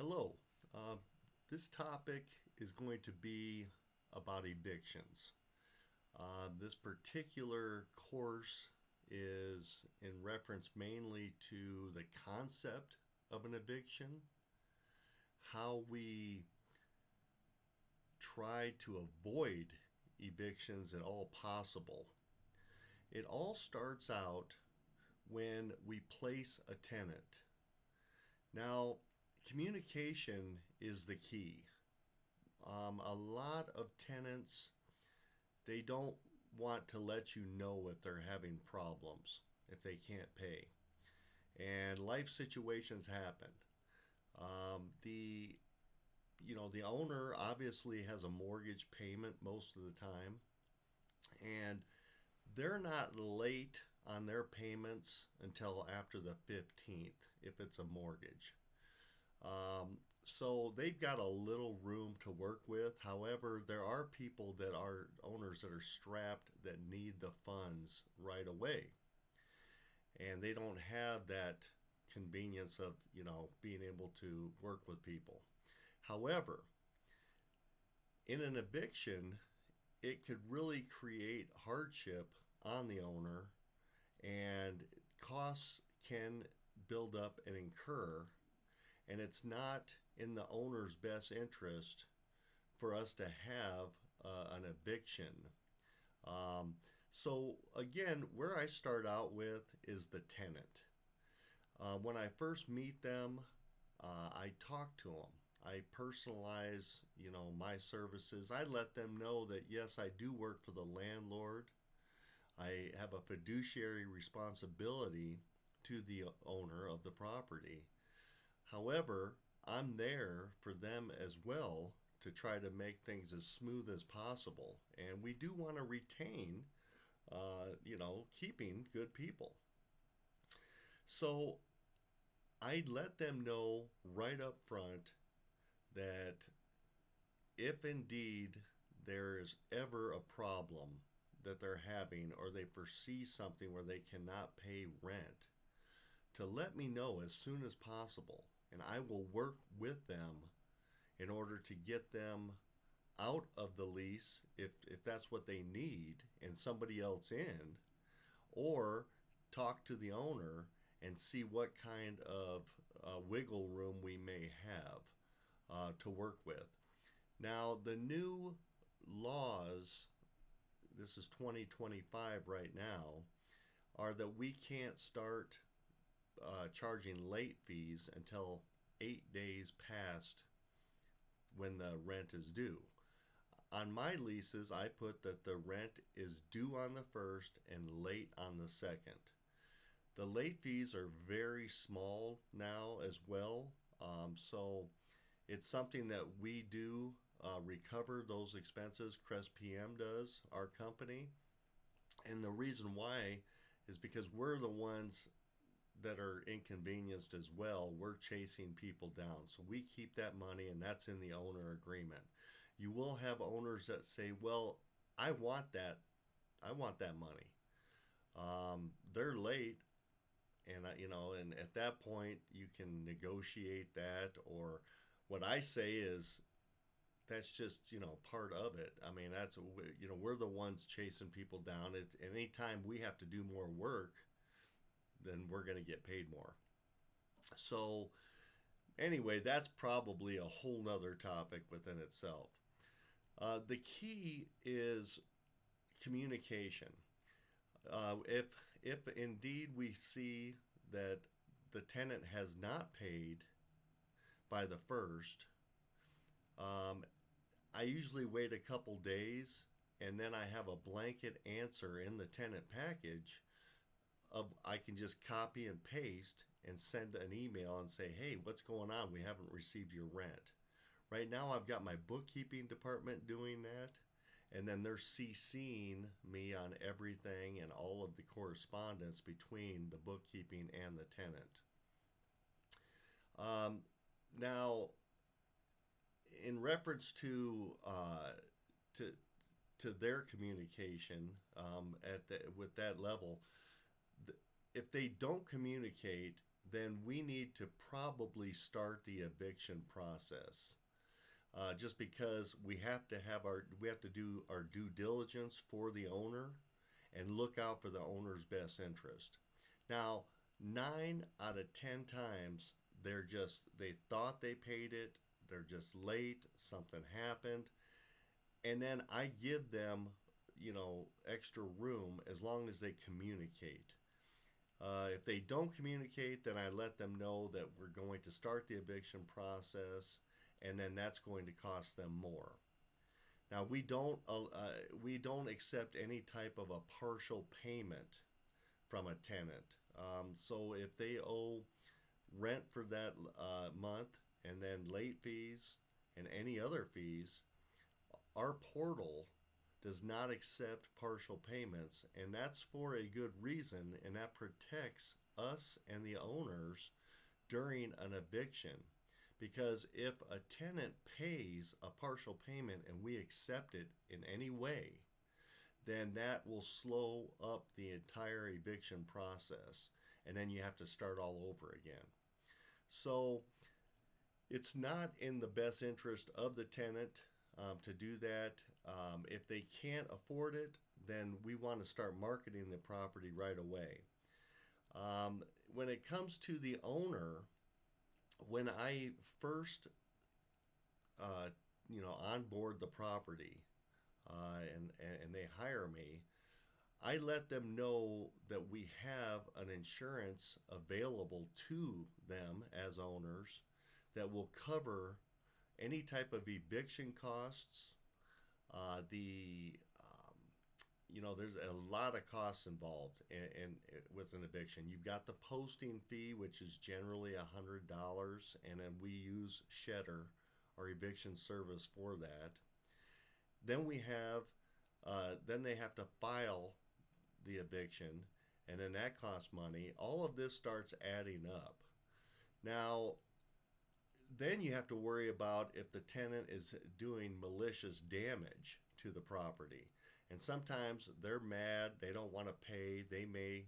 Hello. Uh, this topic is going to be about evictions. This particular course is in reference mainly to the concept of an eviction, how we try to avoid evictions at all possible. It all starts out when we place a tenant. Now, communication is the key. A lot of tenants, they don't want to let you know if they're having problems, if they can't pay. And life situations happen. The the owner obviously has a mortgage payment most of the time, and they're not late on their payments until after the 15th if it's a mortgage. So they've got a little room to work with. However, there are people that are owners that are strapped that need the funds right away. And they don't have that convenience of, being able to work with people. However, in an eviction, it could really create hardship on the owner, and costs can build up and incur, and it's not in the owner's best interest for us to have an eviction. Um, so, again, where I start out with is the tenant. When I first meet them, I talk to them. I personalize, my services. I let them know that yes, I do work for the landlord. I have a fiduciary responsibility to the owner of the property. However, I'm there for them as well to try to make things as smooth as possible. And we do want to retain, keeping good people. So I let them know right up front that if indeed there is ever a problem that they're having, or they foresee something where they cannot pay rent, to let me know as soon as possible. And I will work with them in order to get them out of the lease if that's what they need and somebody else in, or talk to the owner and see what kind of wiggle room we may have to work with. Now, the new laws, this is 2025 right now, are that we can't start charging late fees until 8 days past when the rent is due. On my leases, I put that the rent is due on the first and late on the second. The late fees are very small now as well, so it's something that we do recover those expenses. Crest PM does, our company, and the reason why is because we're the ones that are inconvenienced as well. We're chasing people down. So we keep that money, and that's in the owner agreement. You will have owners that say, well, I want that. I want that money. They're late, and and at that point you can negotiate that. Or what I say is, that's just part of it. I mean, that's we're the ones chasing people down. It's anytime we have to do more work, then we're going to get paid more. So, anyway, that's probably a whole nother topic within itself. The key is communication. If indeed we see that the tenant has not paid by the first, I usually wait a couple days, and then I have a blanket answer in the tenant package of I can just copy and paste and send an email and say, hey, what's going on? We haven't received your rent. Right now, I've got my bookkeeping department doing that, and then they're CCing me on everything and all of the correspondence between the bookkeeping and the tenant. Now, in reference to their communication with that level, if they don't communicate, then we need to probably start the eviction process. Just because we have to do our due diligence for the owner and look out for the owner's best interest. Now, 9 out of 10 times they thought they paid it, they're just late, something happened, and then I give them, extra room as long as they communicate. If they don't communicate, then I let them know that we're going to start the eviction process, and then that's going to cost them more. Now we don't accept any type of a partial payment from a tenant. So if they owe rent for that month and then late fees and any other fees, our portal does not accept partial payments, and that's for a good reason, and that protects us and the owners during an eviction. Because if a tenant pays a partial payment and we accept it in any way, then that will slow up the entire eviction process, and then you have to start all over again. So it's not in the best interest of the tenant to do that. If they can't afford it, then we want to start marketing the property right away. When it comes to the owner, when I first, onboard the property and they hire me, I let them know that we have an insurance available to them as owners that will cover any type of eviction costs. There's a lot of costs involved with an eviction. You've got the posting fee, which is generally $100, and then we use Shedder, our eviction service, for that. Then then they have to file the eviction, and then that costs money. All of this starts adding up. Now, then you have to worry about if the tenant is doing malicious damage to the property. And sometimes they're mad, they don't want to pay, they may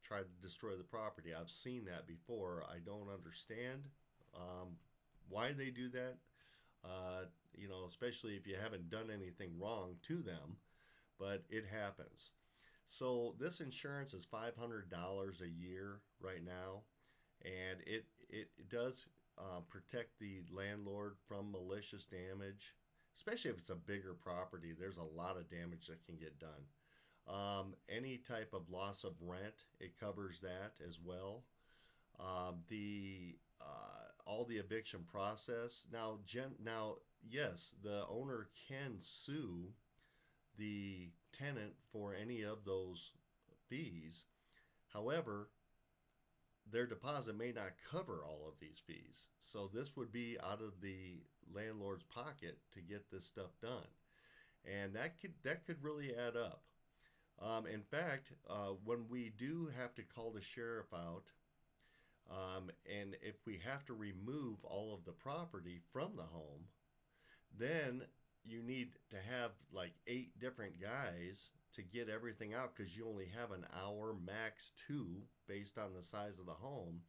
try to destroy the property. I've seen that before. I don't understand why they do that, especially if you haven't done anything wrong to them, but it happens. So this insurance is $500 a year right now, and it does protect the landlord from malicious damage, especially if it's a bigger property. There's a lot of damage that can get done. Any type of loss of rent, it covers that as well. The all the eviction process. Now, yes, the owner can sue the tenant for any of those fees. However, their deposit may not cover all of these fees. So this would be out of the landlord's pocket to get this stuff done. And that could really add up. In fact, when we do have to call the sheriff out, and if we have to remove all of the property from the home, then you need to have like 8 different guys to get everything out, because you only have an hour, max 2, based on the size of the home,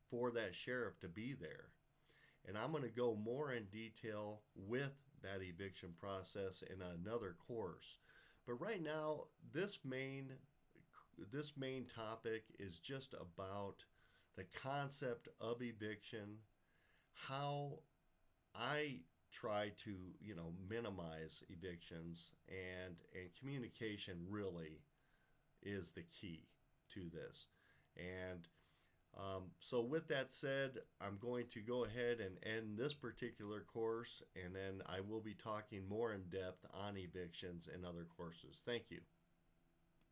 for that sheriff to be there. And I'm going to go more in detail with that eviction process in another course. But right now, this main topic is just about the concept of eviction, how I try to minimize evictions, and communication really is the key to this. And so with that said, I'm going to go ahead and end this particular course, and then I will be talking more in depth on evictions in other courses. Thank you.